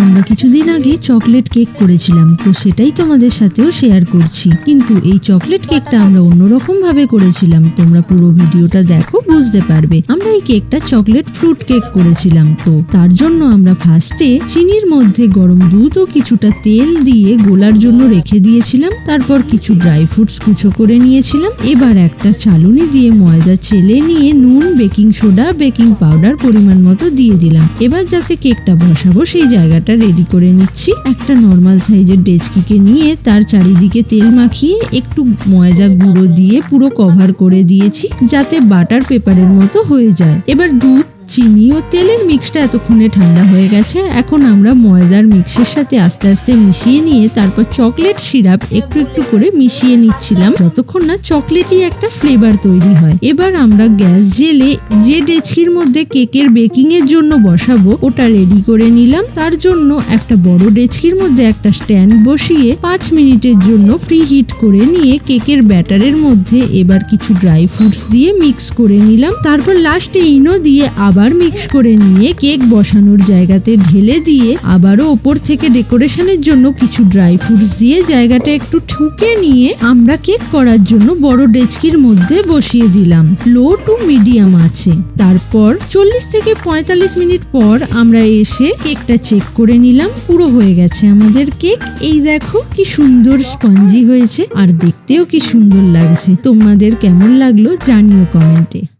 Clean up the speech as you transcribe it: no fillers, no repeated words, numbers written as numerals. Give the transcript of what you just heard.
আমরা কিছুদিন আগে চকলেট কেক করেছিলাম, তো সেটাই তোমাদের সাথেও শেয়ার করছি। কিন্তু এই চকলেট কেকটা আমরা অন্যরকম ভাবে করেছিলাম, তোমরা পুরো ভিডিওটা দেখো বুঝতে পারবে। আমরা এই কেকটা চকলেট ফ্রুট কেক করেছিলাম। তো তার জন্য আমরা ফার্স্টে চিনির মধ্যে গরম দুধ ও কিছুটা তেল দিয়ে গোলার জন্য রেখে দিয়েছিলাম। তারপর কিছু ড্রাই ফ্রুটস কুচো করে নিয়েছিলাম। এবার একটা চালুনি দিয়ে ময়দা চেলে নিয়ে নুন, বেকিং সোডা, বেকিং পাউডার পরিমাণ মতো দিয়ে দিলাম। এবার যাতে কেকটা বসাবো সেই জায়গাটা রেডি করে নিচ্ছি। একটা নর্মাল সাইজের ডেচকিকে নিয়ে তার চারিদিকে তেল মাখিয়ে একটু ময়দা গুঁড়ো দিয়ে পুরো কভার করে দিয়েছি, যাতে বাটার পেপারের মতো হয়ে যায়। এবার দুধ, চিনি ও তেলের মিক্সটা এতক্ষণে ঠান্ডা হয়ে গেছে। এখন আমরা ময়দার মিক্সের সাথে আস্তে আস্তে মিশিয়ে নিয়ে তারপর চকলেট সিরাপ একটু একটু করে মিশিয়ে নিচ্ছিলাম, যতক্ষণ না চকলেটই একটা ফ্লেভার তৈরি হয়। এবার আমরা গ্যাস জেলে যে ডেচকির মধ্যে কেকের বেকিং এর জন্য বসাবো ওটা রেডি করে নিলাম। তার জন্য একটা বড় ডেচকির মধ্যে একটা স্ট্যান্ড বসিয়ে 5 মিনিটের জন্য ফ্রি হিট করে নিয়ে কেকের ব্যাটারের মধ্যে এবার কিছু ড্রাই ফ্রুটস দিয়ে মিক্স করে নিলাম। তারপর লাস্টে ইনো দিয়ে আবার মিক্স করে নিয়ে কেক বসানোর জায়গাতে ঢেলে দিয়ে আবারও ওপর থেকে ডেকোরেশনের জন্য কিছু ড্রাই ফ্রুটস দিয়ে জায়গাটা একটু ঠুকে নিয়ে আমরা কেক করার জন্য বড় ডেচকির মধ্যে বসিয়ে দিলাম লো টু মিডিয়াম আছে। তারপর 40 থেকে 45 মিনিট পর আমরা এসে কেকটা চেক করে নিলাম, পুরো হয়ে গেছে আমাদের কেক। এই দেখো কি সুন্দর স্পঞ্জি হয়েছে আর দেখতেও কি সুন্দর লাগছে। তোমাদের কেমন লাগলো জানিও কমেন্টে।